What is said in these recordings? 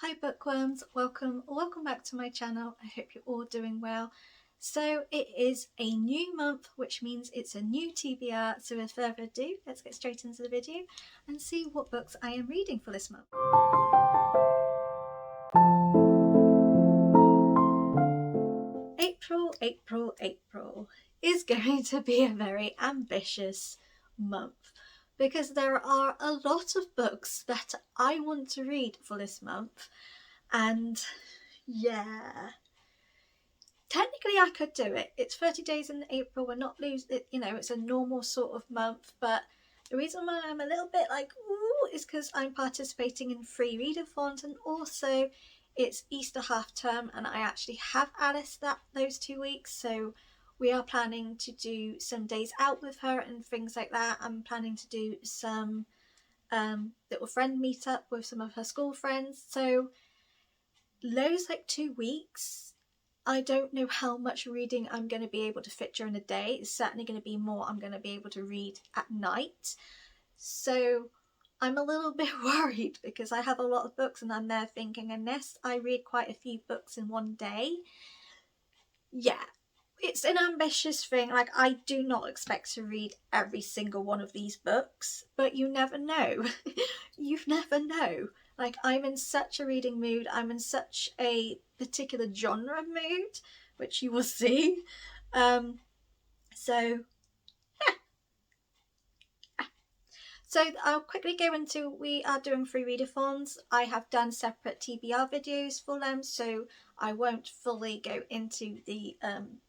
Hi bookworms, welcome back to my channel. I hope you're all doing well. So it is a new month, which means it's a new TBR, so without further ado, let's get straight into the video and see what books I am reading for this month. April is going to be a very ambitious month because there are a lot of books that I want to read for this month, and yeah, technically I could do it. It's 30 days in April, we're not losing it, you know, it's a normal sort of month, but the reason why I'm a little bit like ooh is because I'm participating in free readathons, and also it's Easter half term and I actually have Alice those 2 weeks, so we are planning to do some days out with her and things like that. I'm planning to do some little friend meetup with some of her school friends, so those like 2 weeks I don't know how much reading I'm going to be able to fit during the day. It's certainly going to be more I'm going to be able to read at night. So I'm a little bit worried because I have a lot of books and I'm there thinking, unless I read quite a few books in one day, yeah, it's an ambitious thing. Like, I do not expect to read every single one of these books, but you never know. You never know. Like, I'm in such a reading mood. I'm in such a particular genre mood, which you will see. So I'll quickly go into, we are doing free readathons. I have done separate TBR videos for them, so I won't fully go into the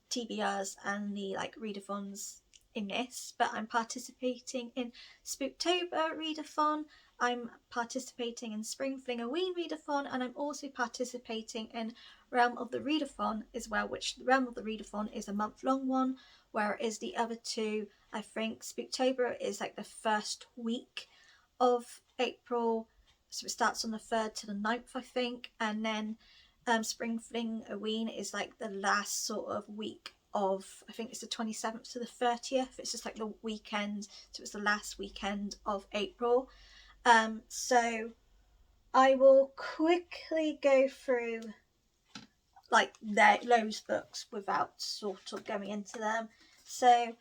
TBRs and the like readathons in this, but I'm participating in Spooktober readathon, I'm participating in springflingoween readathon, and I'm also participating in Realm of the Readathon as well, which Realm of the Readathon is a month-long one, whereas the other two, I think Spooktober is like the first week of April, so it starts on the 3rd to the 9th, I think, and then springflingoween is like the last sort of week of, I think it's the 27th to the 30th. It's just like the weekend, so it's the last weekend of April. So I will quickly go through like those books without sort of going into them. So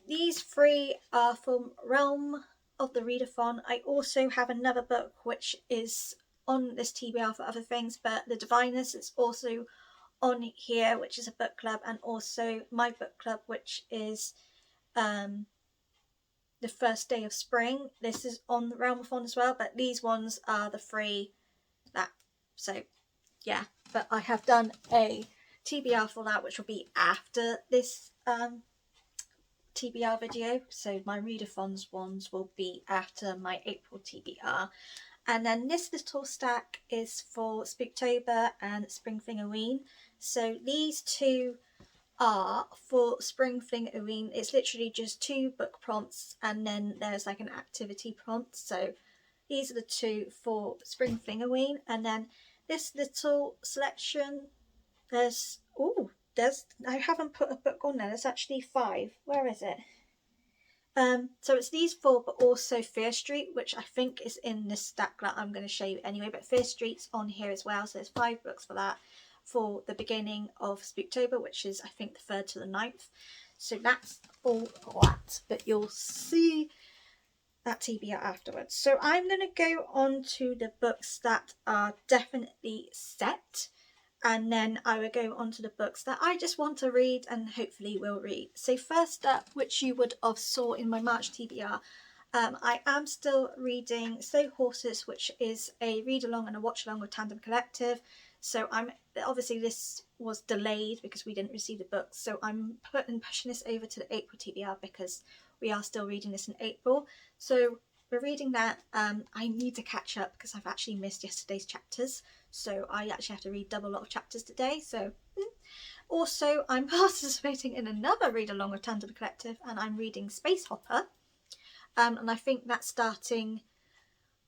these three are from Realm of the Readathon. I also have another book which is on this TBR for other things, but The Diviners is also on here, which is a book club, and also my book club, which is The First Day of Spring. This is on the Realmathon as well, but these ones are the three that, so yeah, but I have done a TBR for that, which will be after this TBR video, so my readathons ones will be after my April TBR. And then this little stack is for Spooktober and springflingoween. So these two are for springflingoween. It's literally just 2 book prompts and then there's like an activity prompt. So these are the 2 for springflingoween. And then this little selection, I haven't put a book on there. There's actually 5. Where is it? So it's these 4, but also Fear Street, which I think is in this stack that I'm going to show you anyway, but Fear Street's on here as well, so there's 5 books for that, for the beginning of Spooktober, which is I think the 3rd to the 9th. So that's all that, but you'll see that TBR afterwards. So I'm going to go on to the books that are definitely set, and then I will go on to the books that I just want to read and hopefully will read. So first up, which you would have saw in my March TBR, I am still reading Slow Horses, which is a read along and a watch along with Tandem Collective. So obviously this was delayed because we didn't receive the books, so I'm pushing this over to the April TBR because we are still reading this in April. So we're reading that. I need to catch up because I've actually missed yesterday's chapters, so I actually have to read double a lot of chapters today. So also I'm participating in another read along with Tandem Collective, and I'm reading Space Hopper, and I think that's starting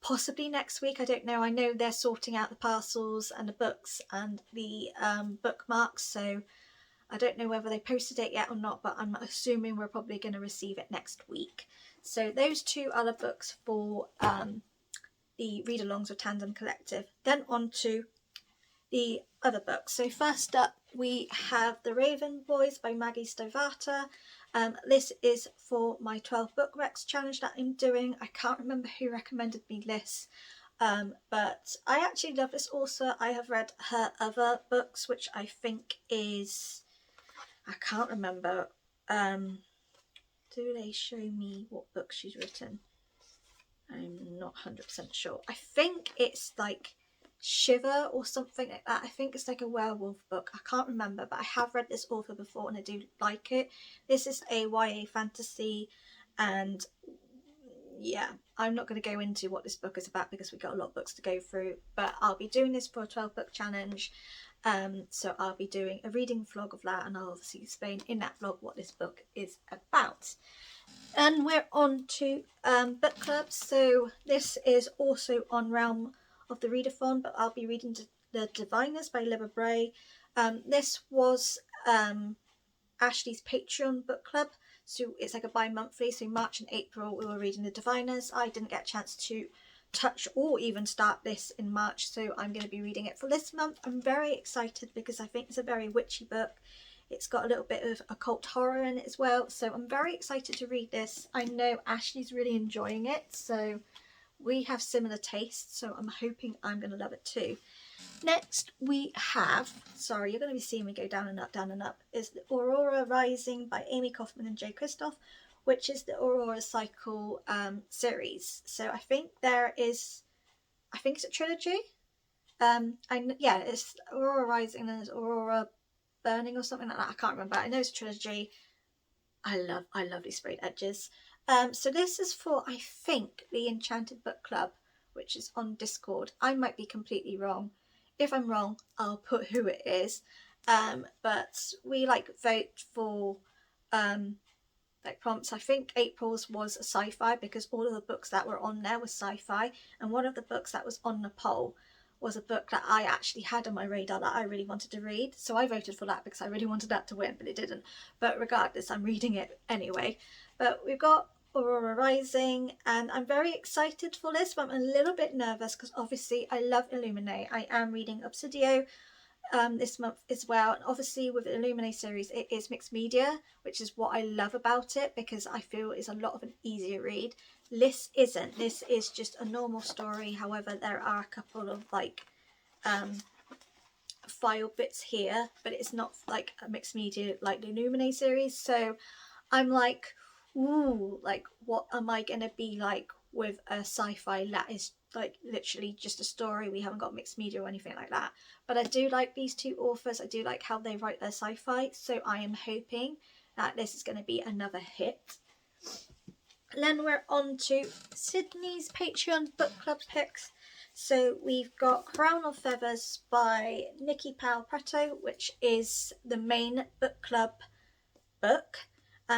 possibly next week. I don't know. I know they're sorting out the parcels and the books and the bookmarks, so I don't know whether they posted it yet or not, but I'm assuming we're probably going to receive it next week. So those 2 are the books for the read-alongs with Tandem Collective. Then on to the other books. So first up we have The Raven Boys by Maggie Stovata. This is for my 12 book recs challenge that I'm doing. I can't remember who recommended me this, but I actually love this author. I have read her other books, which I think is, I can't remember. Do they show me what book she's written? I'm not 100% sure. I think it's like Shiver or something like that. I think it's like a werewolf book. I can't remember, but I have read this author before and I do like it. This is a YA fantasy, and yeah, I'm not going to go into what this book is about because we've got a lot of books to go through, but I'll be doing this for a 12 book challenge. So I'll be doing a reading vlog of that, and I'll obviously explain in that vlog what this book is about. And we're on to book clubs. So this is also on Realm of the Readathon, but I'll be reading The Diviners by Libba Bray. This was Ashley's Patreon book club, so it's like a bi-monthly. So March and April we were reading The Diviners. I didn't get a chance to touch or even start this in March, so I'm going to be reading it for this month. I'm very excited because I think it's a very witchy book. It's got a little bit of occult horror in it as well, so I'm very excited to read this. I know Ashley's really enjoying it, so we have similar tastes, so I'm hoping I'm going to love it too. Next we have, sorry, you're going to be seeing me go down and up, is the Aurora Rising by Amy Kaufman and Jay Kristoff, which is the Aurora Cycle series. So I think it's a trilogy. Yeah, it's Aurora Rising and then there's Aurora Burning or something like that. I can't remember. I know it's a trilogy. I love these sprayed edges. So this is for, I think, the Enchanted Book Club, which is on Discord. I might be completely wrong. If I'm wrong, I'll put who it is. But we vote for prompts. I think April's was a sci-fi because all of the books that were on there were sci-fi, and one of the books that was on the poll was a book that I actually had on my radar that I really wanted to read, so I voted for that because I really wanted that to win, but it didn't. But regardless, I'm reading it anyway. But we've got Aurora Rising, and I'm very excited for this, but I'm a little bit nervous because obviously I love Illuminate. I am reading Obsidio this month as well, and obviously with the Illuminate series it is mixed media, which is what I love about it because I feel it's a lot of an easier read. This isn't. This is just a normal story. However, there are a couple of file bits here, but it's not like a mixed media like the Illuminate series. So I'm like, ooh, what am I gonna be like with a sci-fi that is literally just a story? We haven't got mixed media or anything like that. But I do like these two authors. I do like how they write their sci-fi. So I am hoping that this is going to be another hit. And then we're on to Sydney's Patreon book club picks. So we've got Crown of Feathers by Nikki Powell Preto, which is the main book club book.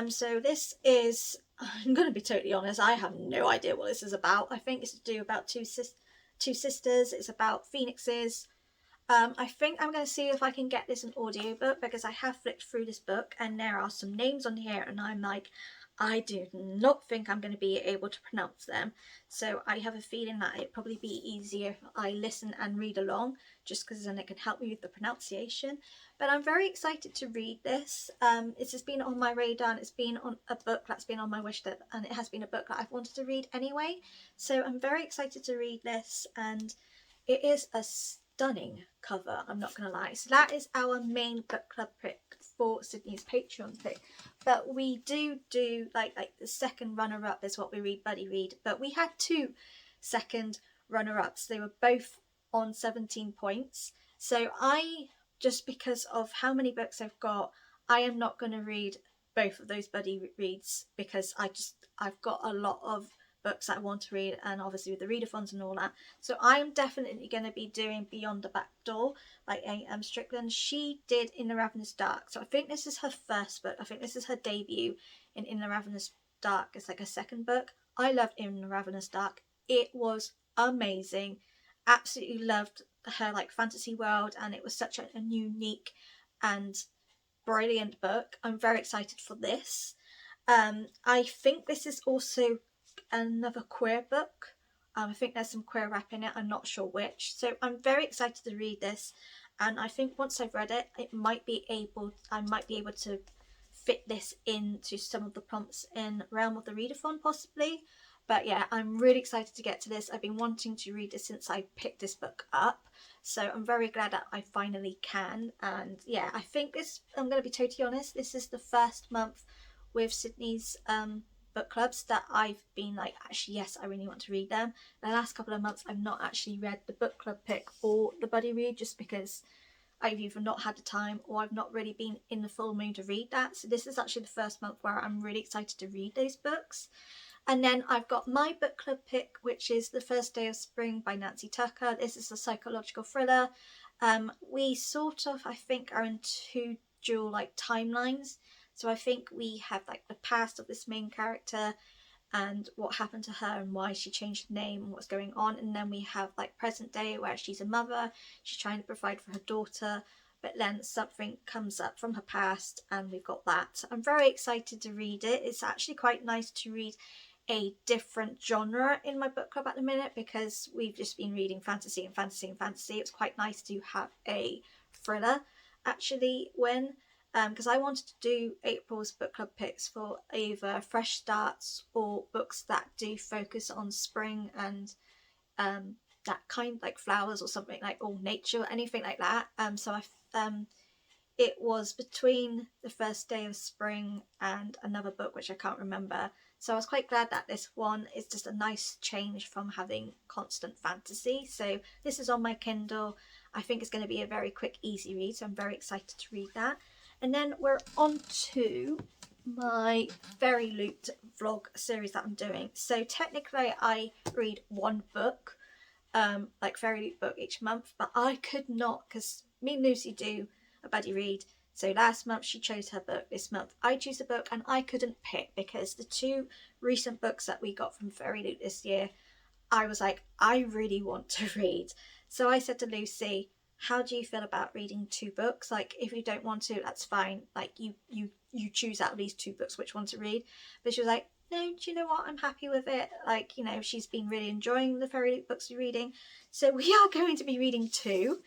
So this is, I'm going to be totally honest, I have no idea what this is about. I think it's to do about two sisters. It's about phoenixes. I think I'm going to see if I can get this an audiobook because I have flicked through this book and there are some names on here and I'm like, I do not think I'm going to be able to pronounce them. So I have a feeling that it'd probably be easier if I listen and read along, just because then it can help me with the pronunciation. But I'm very excited to read this. It's just been on my radar and it's been on a book that's been on my wish list, and it has been a book that I've wanted to read anyway. So I'm very excited to read this, and it is a stunning cover, I'm not going to lie. So that is our main book club pick for Sydney's Patreon pick. But we do like the second runner-up is what we read, Buddy Read. But we had two second runner-ups. They were both on 17 points. So just because of how many books I've got, I am not going to read both of those Buddy Reads because I've got a lot of books that I want to read, and obviously with the readathons and all that. So I'm definitely going to be doing Beyond the Back Door by A.M. Strickland. She did In the Ravenous Dark, so I think this is her first book. I think this is her debut in the Ravenous Dark. It's like a second book. I loved In the Ravenous Dark. It was amazing. Absolutely loved her fantasy world, and it was such a unique and brilliant book. I'm very excited for this. I think this is also another queer book. I think there's some queer rap in it, I'm not sure which. So I'm very excited to read this, and I think once I've read it, I might be able to fit this into some of the prompts in Realm of the Readathon possibly. But yeah, I'm really excited to get to this. I've been wanting to read this since I picked this book up, so I'm very glad that I finally can. And yeah, I think this, I'm going to be totally honest, this is the first month with Sydney's book clubs that I've been like, actually yes, I really want to read them. The last couple of months I've not actually read the book club pick or the buddy read, just because I've either not had the time or I've not really been in the full mood to read that. So this is actually the first month where I'm really excited to read those books. And then I've got my book club pick, which is The First Day of Spring by Nancy Tucker. This is a psychological thriller. We sort of, I think, are in two dual like timelines. So I think we have like the past of this main character and what happened to her and why she changed her name and what's going on, and then we have like present day where she's a mother, she's trying to provide for her daughter, but then something comes up from her past and we've got that. I'm very excited to read it. It's actually quite nice to read a different genre in my book club at the minute, because we've just been reading fantasy and fantasy and fantasy. It's quite nice to have a thriller actually when because I wanted to do April's book club picks for either fresh starts or books that do focus on spring and that kind, like flowers or something, like, or nature, anything like that. So it was between The First Day of Spring and another book which I can't remember. So I was quite glad that this one is just a nice change from having constant fantasy. So this is on my Kindle. I think it's going to be a very quick, easy read, so I'm very excited to read that. And then we're on to my Fairy Loot vlog series that I'm doing. So technically I read one book, like Fairy Loot book each month, but I could not, because me and Lucy do a buddy read. So last month she chose her book, this month I choose a book, and I couldn't pick because the two recent books that we got from Fairy Loot this year, I was like, I really want to read. So I said to Lucy, how do you feel about reading two books? Like, if you don't want to, that's fine. Like, you choose out of these two books which one to read. But she was like, no, do you know what? I'm happy with it. Like, you know, she's been really enjoying the Fairy Loot books we're reading. So we are going to be reading two.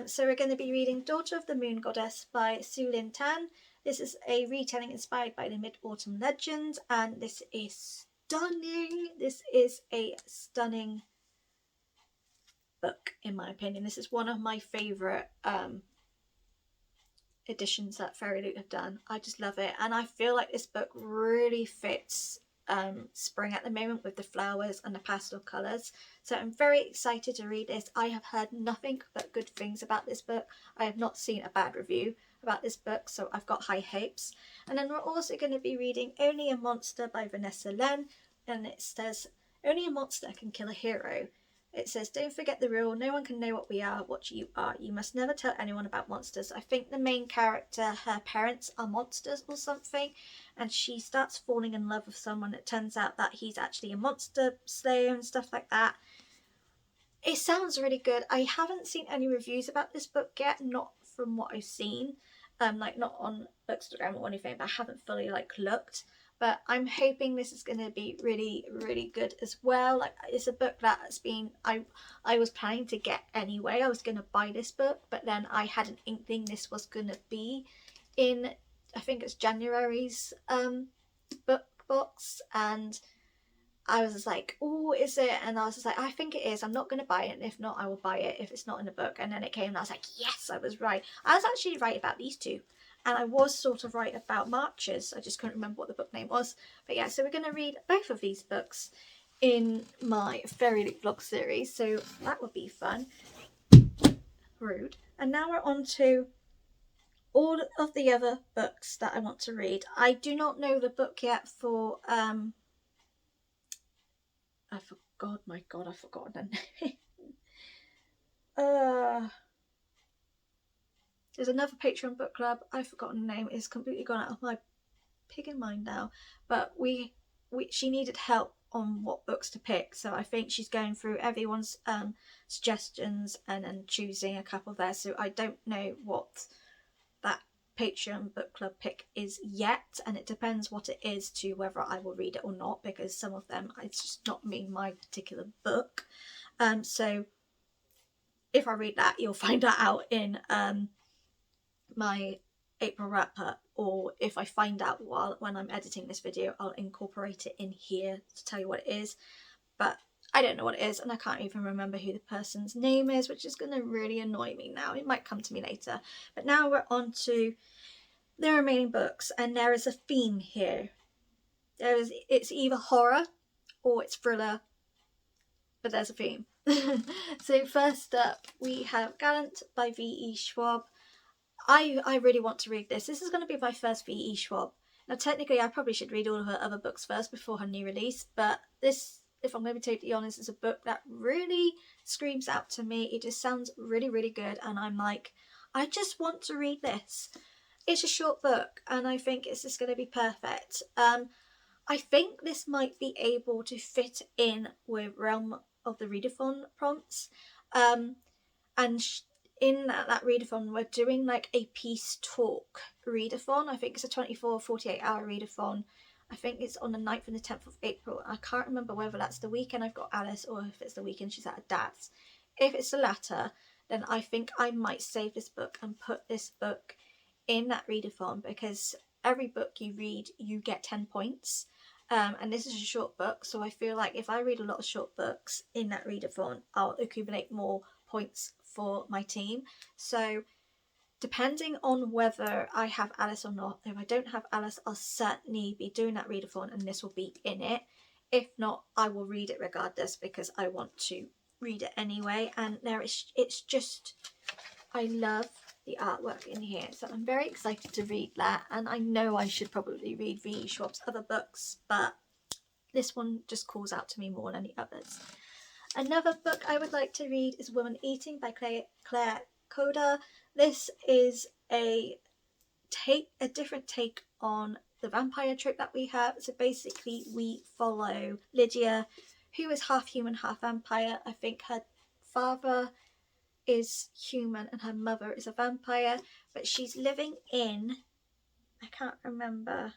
So we're going to be reading Daughter of the Moon Goddess by Su Lin Tan. This is a retelling inspired by the Mid-Autumn Legend, and this is stunning. This is a stunning book, in my opinion. This is one of my favourite editions that Fairy Loot have done. I just love it, and I feel like this book really fits spring at the moment with the flowers and the pastel colours. So I'm very excited to read this. I have heard nothing but good things about this book. I have not seen a bad review about this book, so I've got high hopes. And then we're also going to be reading Only a Monster by Vanessa Len, and it says, only a monster can kill a hero. It says, don't forget the rule, no one can know what we are, what you are. You must never tell anyone about monsters. I think the main character, her parents are monsters or something, and she starts falling in love with someone. It turns out that he's actually a monster slayer and stuff like that. It sounds really good. I haven't seen any reviews about this book yet, not from what I've seen. Like not on Bookstagram or anything, but I haven't fully like looked. But I'm hoping this is going to be really, really good as well. Like, it's a book that's been, I was planning to get anyway. I was going to buy this book, but then I had an inkling this was going to be in, I think it's January's book box, and I was just like, oh, is it? And I was just like, I think it is. I'm not going to buy it, and if not, I will buy it if it's not in the book. And then it came, and I was like, yes, I was right. I was actually right about these two. And I was sort of right about Marches. I just couldn't remember what the book name was. But yeah, so we're going to read both of these books in my Fairy Loot vlog series. So that would be fun. Rude. And now we're on to all of the other books that I want to read. I do not know the book yet for... I forgot, my God, I've forgotten the name. There's another Patreon book club. I've forgotten the name. It's completely gone out of my pigging mind now. But she needed help on what books to pick. So I think she's going through everyone's suggestions and choosing a couple there. So I don't know what that Patreon book club pick is yet, and it depends what it is to whether I will read it or not, because some of them, it's just not me, my particular book. So if I read that, you'll find that out in my April wrap up, or if I find out when I'm editing this video, I'll incorporate it in here to tell you what it is. But I don't know what it is, and I can't even remember who the person's name is, which is going to really annoy me now. It might come to me later. But now we're on to the remaining books, and there is a theme here. It's either horror or it's thriller, but there's a theme. So first up, we have Gallant by Ve Schwab. I really want to read this. This is going to be my first Ve Schwab. Now, technically, I probably should read all of her other books first before her new release, but this, if I'm going to be totally honest, is a book that really screams out to me. It just sounds really, really good, and I'm like, I just want to read this. It's a short book, and I think it's just going to be perfect. I think this might be able to fit in with Realm of the Readathon prompts, and in that readathon, we're doing like a peace talk readathon. I think it's a 24 or 48 hour readathon. I think it's on the 9th and the 10th of April. I can't remember whether that's the weekend I've got Alice or if it's the weekend she's at her dad's. If it's the latter, then I think I might save this book and put this book in that readathon, because every book you read, you get 10 points. And this is a short book, so I feel like if I read a lot of short books in that readathon, I'll accumulate more points for my team. So depending on whether I have Alice or not, if I don't have Alice, I'll certainly be doing that readathon and this will be in it. If not, I will read it regardless, because I want to read it anyway. And it's just, I love the artwork in here, so I'm very excited to read that. And I know I should probably read Ve Schwab's other books, but this one just calls out to me more than the others. Another book I would like to read is Woman Eating by Claire Coda. This is a different take on the vampire trope that we have. So basically we follow Lydia, who is half human, half vampire. I think her father is human and her mother is a vampire, but she's living in, I can't remember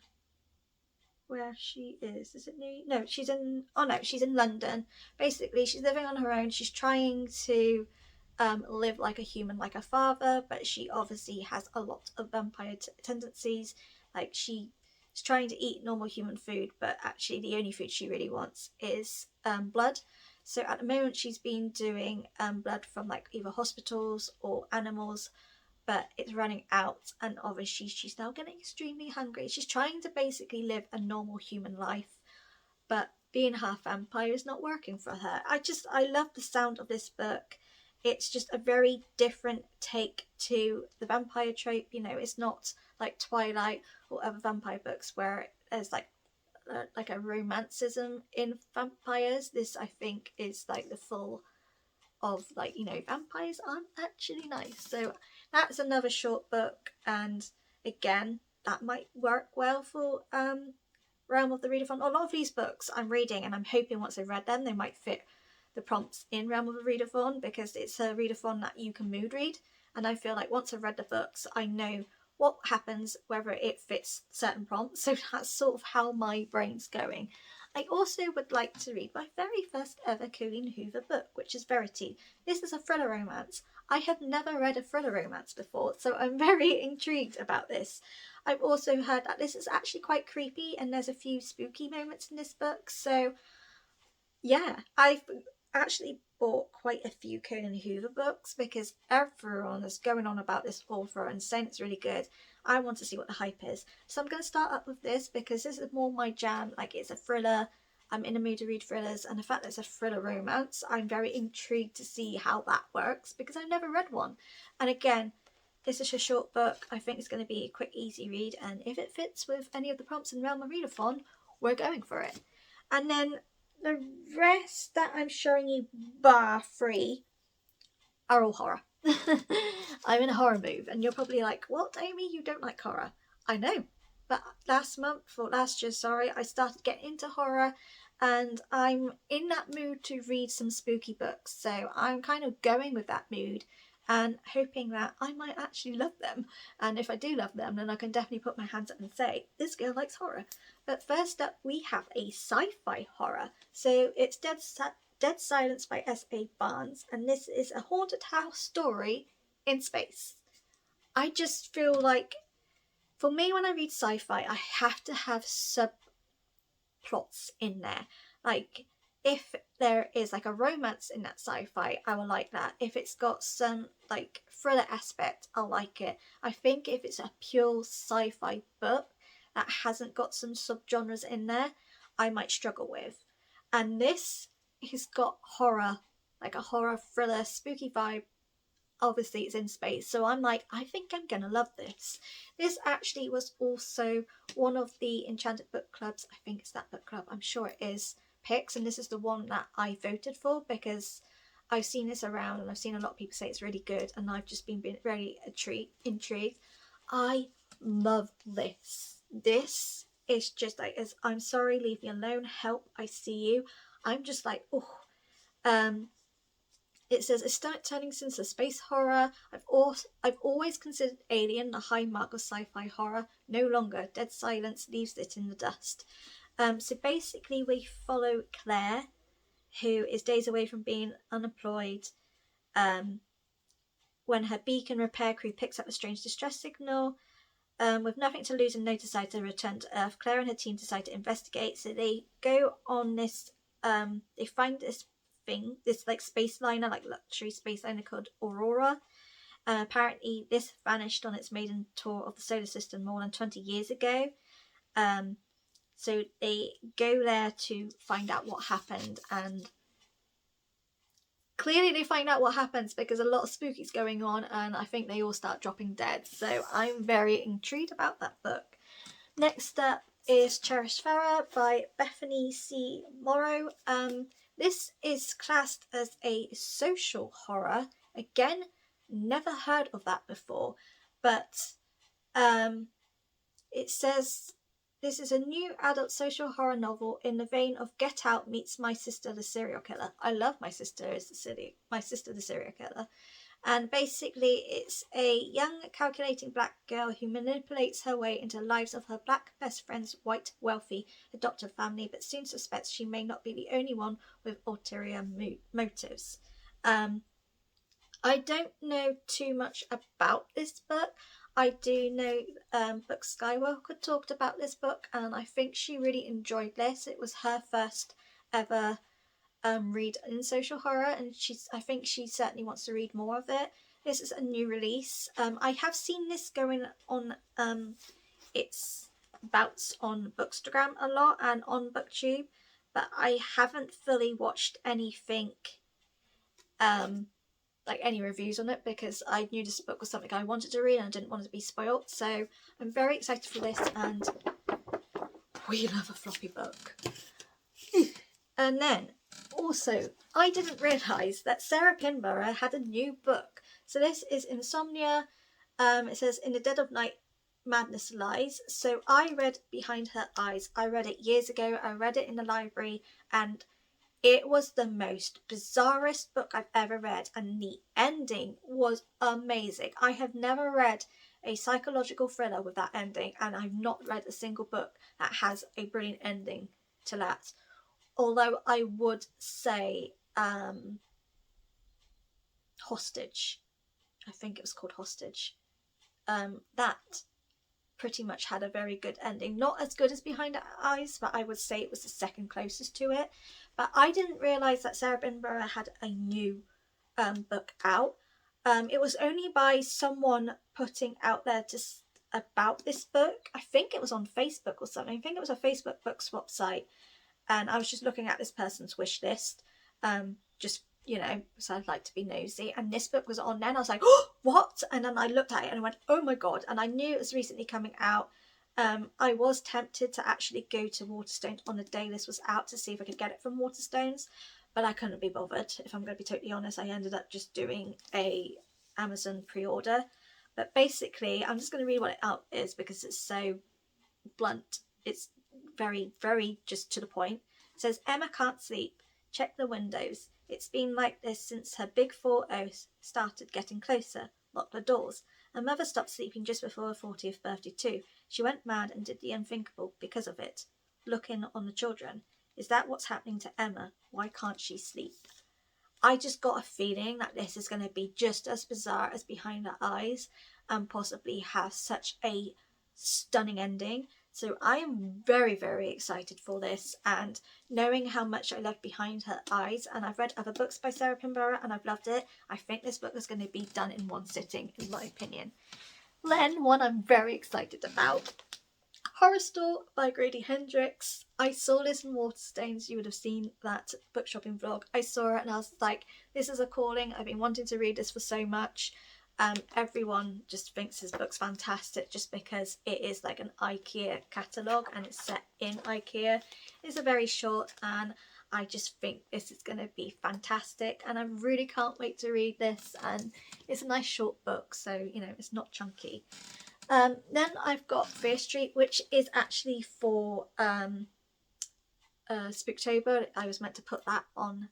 where she is. Is it New? No, she's in, oh no, she's in London. Basically, she's living on her own. She's trying to live like a human, like her father, but she obviously has a lot of vampire tendencies. Like, she's trying to eat normal human food, but actually the only food she really wants is blood. So at the moment she's been doing blood from like either hospitals or animals, but it's running out, and obviously she's now getting extremely hungry. She's trying to basically live a normal human life, but being half vampire is not working for her. I love the sound of this book. It's just a very different take to the vampire trope. You know, it's not like Twilight or other vampire books where there's like a romanticism in vampires. This, I think, is like the full of, like, you know, vampires aren't actually nice. So that's another short book, and again, that might work well for Realm of the Readathon. A lot of these books I'm reading, and I'm hoping once I've read them they might fit the prompts in Realm of the Readathon, because it's a readathon that you can mood read, and I feel like once I've read the books I know what happens, whether it fits certain prompts. So that's sort of how my brain's going. I also would like to read my very first ever Colleen Hoover book, which is Verity. This is a thriller romance. I have never read a thriller romance before, so I'm very intrigued about this. I've also heard that this is actually quite creepy and there's a few spooky moments in this book. So yeah, I've actually bought quite a few Colleen Hoover books because everyone is going on about this author and saying it's really good. I want to see what the hype is. So I'm going to start up with this because this is more my jam. Like, it's a thriller. I'm in a mood to read thrillers, and the fact that it's a thriller romance, I'm very intrigued to see how that works because I've never read one. And again, this is a short book. I think it's going to be a quick, easy read, and if it fits with any of the prompts in Realm of Readathon, we're going for it. And then the rest that I'm showing you bar free are all horror. I'm in a horror mood, and you're probably like, what, Amy, you don't like horror? I know, but last year, I started getting into horror, and I'm in that mood to read some spooky books, so I'm kind of going with that mood, and hoping that I might actually love them. And if I do love them, then I can definitely put my hands up and say, this girl likes horror. But first up, we have a sci-fi horror. So it's Dead Silence by S.A. Barnes, and this is a haunted house story in space. I just feel like, for me, when I read sci-fi, I have to have subplots in there. Like, if there is like a romance in that sci-fi, I will like that. If it's got some like thriller aspect, I'll like it. I think if it's a pure sci-fi book that hasn't got some subgenres in there, I might struggle with. And this has got horror, like a horror thriller, spooky vibe. Obviously it's in space, so I'm like, I think I'm gonna love this. This actually was also one of the Enchanted Book Clubs, I think it's that book club, I'm sure it is, picks, and this is the one that I voted for because I've seen this around and I've seen a lot of people say it's really good, and I've just been very intrigued. I love this. This is just like, as I'm sorry, leave me alone, help, I see you. I'm just like, oh. It says, a start turning since a space horror. I've always considered Alien the high mark of sci-fi horror. No longer. Dead Silence leaves it in the dust. So basically we follow Claire, who is days away from being unemployed, when her beacon repair crew picks up a strange distress signal. With nothing to lose and no desire to return to Earth, Claire and her team decide to investigate. So they go on this, they find this thing, this like space liner, like luxury space liner called Aurora. Apparently this vanished on its maiden tour of the solar system more than 20 years ago. So they go there to find out what happened, and clearly they find out what happens because a lot of spooky's going on, and I think they all start dropping dead. So I'm very intrigued about that book. Next up is Cherish Pharah by Bethany C. Morrow. This is classed as a social horror. Again, never heard of that before, but it says this is a new adult social horror novel in the vein of Get Out meets My Sister the Serial Killer. I love My Sister the Serial Killer. And basically it's a young calculating black girl who manipulates her way into the lives of her black best friend's white wealthy adoptive family, but soon suspects she may not be the only one with ulterior motives. I don't know too much about this book. I do know Book Skywalker talked about this book, and I think she really enjoyed this. It was her first ever read in social horror, and I think she certainly wants to read more of it. This is a new release. I have seen this going on its bouts on Bookstagram a lot and on BookTube, but I haven't fully watched anything, like any reviews on it, because I knew this book was something I wanted to read and I didn't want it to be spoilt. So I'm very excited for this, and we love a floppy book. And then also, I didn't realise that Sarah Pinborough had a new book. So this is Insomnia. It says, in the dead of night, madness lies. So I read Behind Her Eyes. I read it years ago. I read it in the library, and it was the most bizarrest book I've ever read, and the ending was amazing. I have never read a psychological thriller with that ending, and I've not read a single book that has a brilliant ending to that. Although I would say Hostage, I think it was called Hostage, that pretty much had a very good ending. Not as good as Behind Her Eyes, but I would say it was the second closest to it. But I didn't realise that Sarah Pinborough had a new book out. It was only by someone putting out there just about this book. I think it was on Facebook or something. I think it was a Facebook book swap site. And I was just looking at this person's wish list, just, you know, because I'd like to be nosy. And this book was on there, and I was like, oh, what? And then I looked at it and I went, oh my God. And I knew it was recently coming out. I was tempted to actually go to Waterstones on the day this was out to see if I could get it from Waterstones, but I couldn't be bothered. If I'm going to be totally honest, I ended up just doing a Amazon pre-order. But basically, I'm just going to read what it out is because it's so blunt. It's very, very just to the point. It says, Emma can't sleep. Check the windows. It's been like this since her big 4-0 started getting closer, locked the doors. Her mother stopped sleeping just before her 40th birthday too. She went mad and did the unthinkable because of it. Look in on the children. Is that what's happening to Emma? Why can't she sleep? I just got a feeling that this is going to be just as bizarre as Behind Her Eyes and possibly have such a stunning ending. So I am very, very excited for this, and knowing how much I love Behind Her Eyes, and I've read other books by Sarah Pinborough and I've loved it, I think this book is going to be done in one sitting, in my opinion. Then one I'm very excited about, Horror Store by Grady Hendrix. I saw this in Waterstones. You would have seen that book shopping vlog. I saw it and I was like, this is a calling. I've been wanting to read this for so much. Everyone just thinks this book's fantastic just because it is like an IKEA catalogue and it's set in IKEA. It's a very short, and I just think this is going to be fantastic, and I really can't wait to read this. And it's a nice short book, so you know, it's not chunky. Then I've got Fear Street, which is actually for Spooktober. I was meant to put that on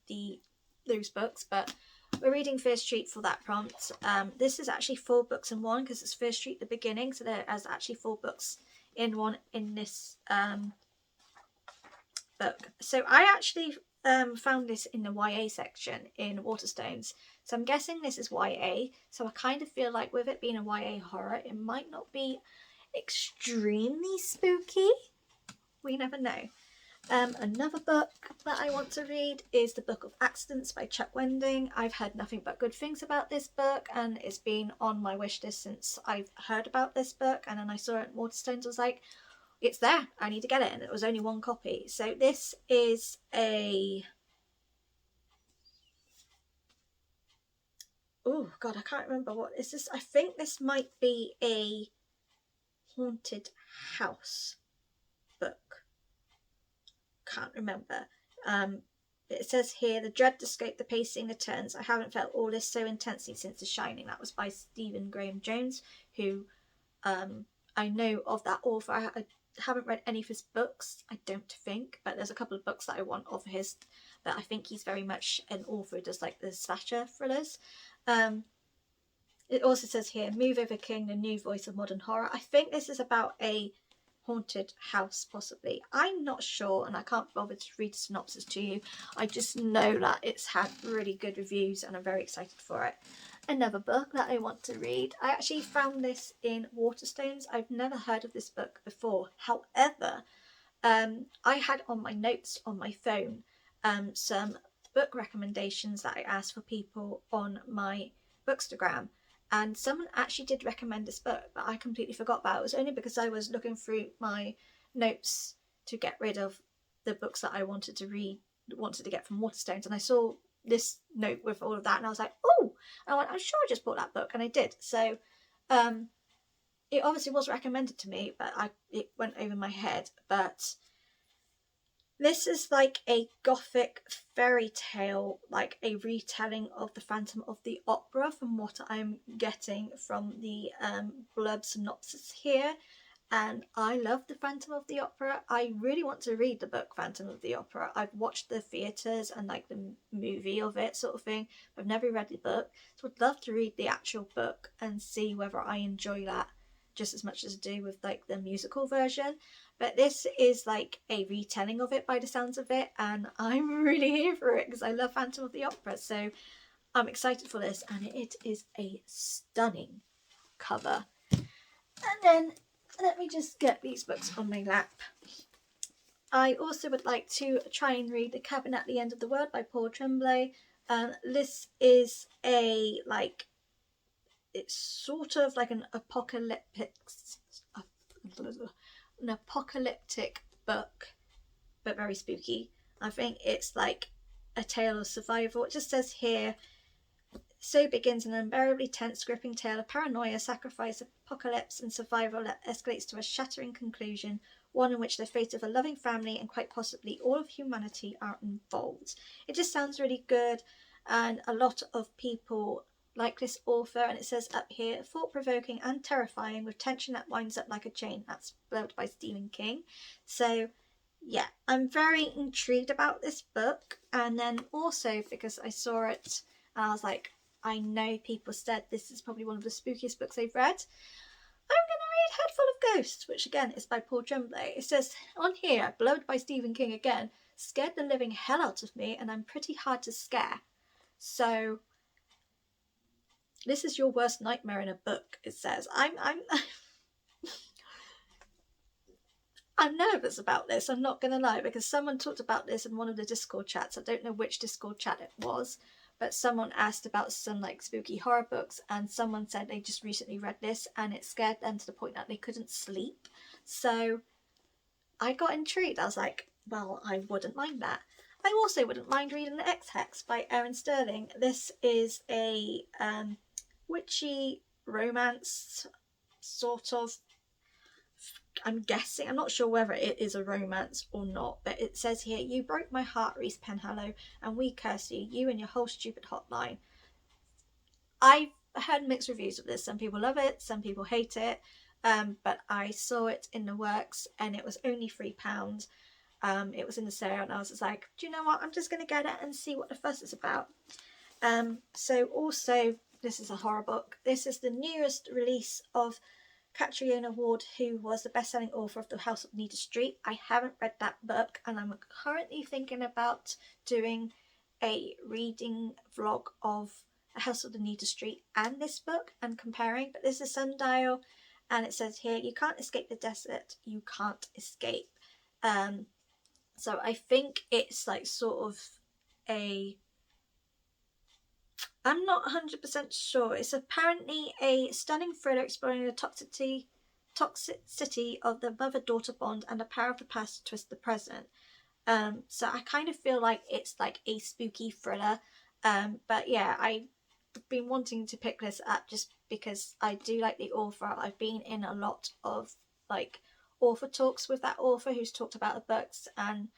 those books, but we're reading Fear Street for that prompt. This is actually 4 books in one because it's Fear Street the beginning, so there is actually 4 books in one in this book. So I actually found this in the YA section in Waterstones. So I'm guessing this is YA. So I kind of feel like with it being a YA horror, it might not be extremely spooky. We never know. Another book that I want to read is The Book of Accidents by Chuck Wending. I've heard nothing but good things about this book, and it's been on my wish list since I've heard about this book, and then I saw it in Waterstones. I was like, it's there, I need to get it, and it was only 1 copy. So this is a... oh god, I can't remember what is this. I think this might be a haunted house book. Can't remember. It says here, the dread, the scope, the pacing, the turns. I haven't felt all this so intensely since The Shining. That was by Stephen Graham Jones, who I know of that author. I haven't read any of his books, I don't think, but there's a couple of books that I want of his, but I think he's very much an author who does like the slasher thrillers. It also says here, Move Over King, the new voice of modern horror. I think this is about a haunted house, possibly. I'm not sure, and I can't bother to read the synopsis to you. I just know that it's had really good reviews and I'm very excited for it. Another book that I want to read, I actually found this in Waterstones. I've never heard of this book before. However, I had on my notes on my phone some book recommendations that I asked for people on my Bookstagram, and someone actually did recommend this book, but I completely forgot about it. It was only because I was looking through my notes to get rid of the books that I wanted to read, wanted to get from Waterstones, and I saw this note with all of that, and I was like, oh, and I went, I'm sure I just bought that book, and I did. So it obviously was recommended to me, but it went over my head. But this is like a gothic fairy tale, like a retelling of the Phantom of the Opera, from what I'm getting from the blurb synopsis here. And I love the Phantom of the Opera. I really want to read the book Phantom of the Opera. I've watched the theatres and like the movie of it sort of thing. I've never read the book, so I'd love to read the actual book and see whether I enjoy that just as much as I do with like the musical version. But this is like a retelling of it by the sounds of it, and I'm really here for it because I love Phantom of the Opera. So I'm excited for this, and it is a stunning cover. And then let me just get these books on my lap. I also would like to try and read The Cabin at the End of the World by Paul Tremblay. This is a like, it's sort of like an apocalyptic book, but very spooky. I think it's like a tale of survival. It just says here, so begins an unbearably tense, gripping tale of paranoia, sacrifice, apocalypse and survival that escalates to a shattering conclusion, one in which the fate of a loving family and quite possibly all of humanity are involved. It just sounds really good, and a lot of people like this author, and it says up here, thought-provoking and terrifying with tension that winds up like a chain. That's blurbed by Stephen King. So yeah, I'm very intrigued about this book. And then also because I saw it and I was like, I know people said this is probably one of the spookiest books they've read. I'm going to read Head Full of Ghosts, which again is by Paul Tremblay. It says on here, beloved by Stephen King again, scared the living hell out of me and I'm pretty hard to scare. So this is your worst nightmare in a book, it says. I'm nervous about this, I'm not going to lie, because someone talked about this in one of the Discord chats. I don't know which Discord chat it was, but someone asked about some like spooky horror books, and someone said they just recently read this and it scared them to the point that they couldn't sleep. So I got intrigued. I was like, well, I wouldn't mind that. I also wouldn't mind reading the X-Hex by Erin Sterling. This is a witchy romance sort of, I'm guessing, I'm not sure whether it is a romance or not, but it says here, you broke my heart, Reese Penhallow, and we curse you, you and your whole stupid hotline. I've heard mixed reviews of this. Some people love it, some people hate it, but I saw it in the works and it was only £3. It was in the sale and I was just like, do you know what, I'm just going to get it and see what the fuss is about. So also, this is a horror book. This is the newest release of Catriona Ward, who was the best-selling author of The House of Nita Street. I haven't read that book and I'm currently thinking about doing a reading vlog of The House of the Nita Street and this book and comparing. But this is Sundial and it says here, you can't escape the desert, you can't escape. So I think it's like sort of a, I'm not 100% sure. It's apparently a stunning thriller exploring the toxicity of the mother-daughter bond and the power of the past to twist the present. So I kind of feel like it's like a spooky thriller. But yeah, I've been wanting to pick this up just because I do like the author. I've been in a lot of like author talks with that author who's talked about the books, and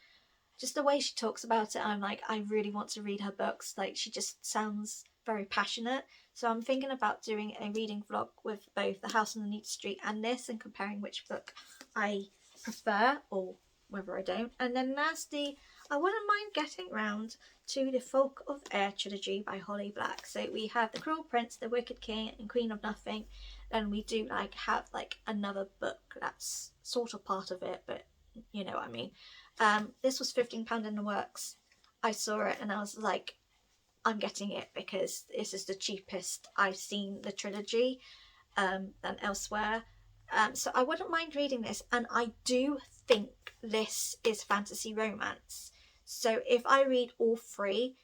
just the way she talks about it, I'm like, I really want to read her books. Like, she just sounds very passionate. So I'm thinking about doing a reading vlog with both The House on the Nita Street and this, and comparing which book I prefer or whether I don't. And then lastly, I wouldn't mind getting round to the Folk of Air trilogy by Holly Black. So we have The Cruel Prince, The Wicked King and Queen of Nothing. And we do like have like another book that's sort of part of it, but you know what I mean. This was £15 in the works. I saw it and I was like, I'm getting it because this is the cheapest I've seen the trilogy than elsewhere. So I wouldn't mind reading this, and I do think this is fantasy romance. So if I read all three,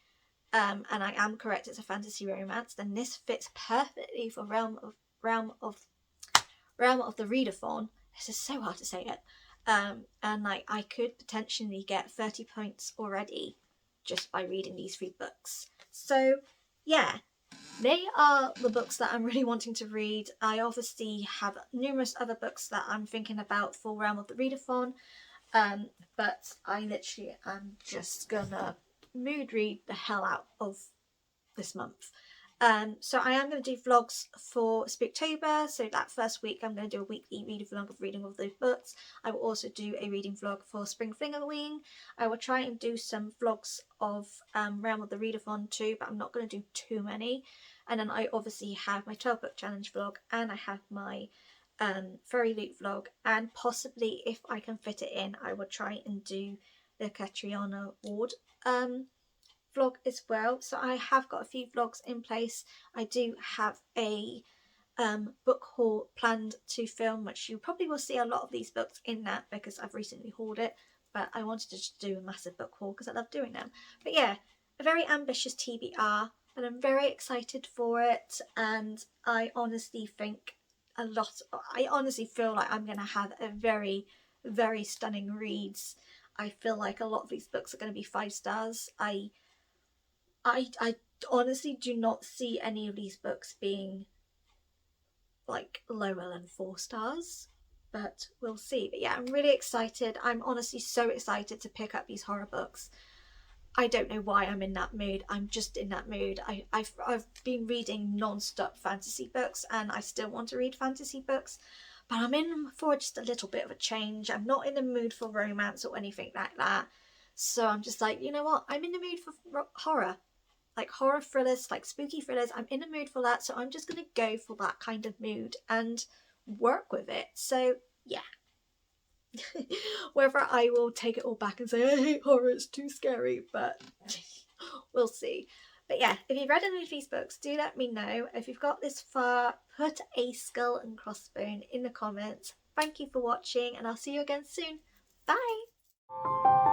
and I am correct, it's a fantasy romance, then this fits perfectly for realm of the readathon. This is so hard to say it. And like I could potentially get 30 points already just by reading these 3 books. So yeah, they are the books that I'm really wanting to read. I obviously have numerous other books that I'm thinking about for Realm of the Readathon, but I literally am just gonna mood read the hell out of this month. So I am going to do vlogs for Spooktober. So that first week I'm going to do a weekly reading vlog of reading of those books. I will also do a reading vlog for springflingoween. I will try and do some vlogs of Realm of the Readathon too, but I'm not going to do too many. And then I obviously have my 12 book challenge vlog, and I have my furry loot vlog, and possibly if I can fit it in, I will try and do the Catriona Ward vlog as well. So I have got a few vlogs in place. I do have a book haul planned to film, which you probably will see a lot of these books in that because I've recently hauled it, but I wanted to just do a massive book haul because I love doing them. But yeah, a very ambitious TBR, and I'm very excited for it, and I honestly think I honestly feel like I'm going to have a very, very stunning reads. I feel like a lot of these books are going to be 5 stars. I honestly do not see any of these books being like lower than 4 stars, but we'll see. But yeah, I'm really excited. I'm honestly so excited to pick up these horror books. I don't know why I'm in that mood. I'm just in that mood. I've been reading non-stop fantasy books, and I still want to read fantasy books, but I'm in for just a little bit of a change. I'm not in the mood for romance or anything like that. So I'm just like, you know what? I'm in the mood for horror. Like horror thrillers, like spooky thrillers. I'm in the mood for that. So I'm just going to go for that kind of mood and work with it. So yeah. Whether I will take it all back and say, I hate horror, it's too scary, but we'll see. But yeah, if you've read any of these books, do let me know. If you've got this far, put a skull and crossbone in the comments. Thank you for watching, and I'll see you again soon. Bye!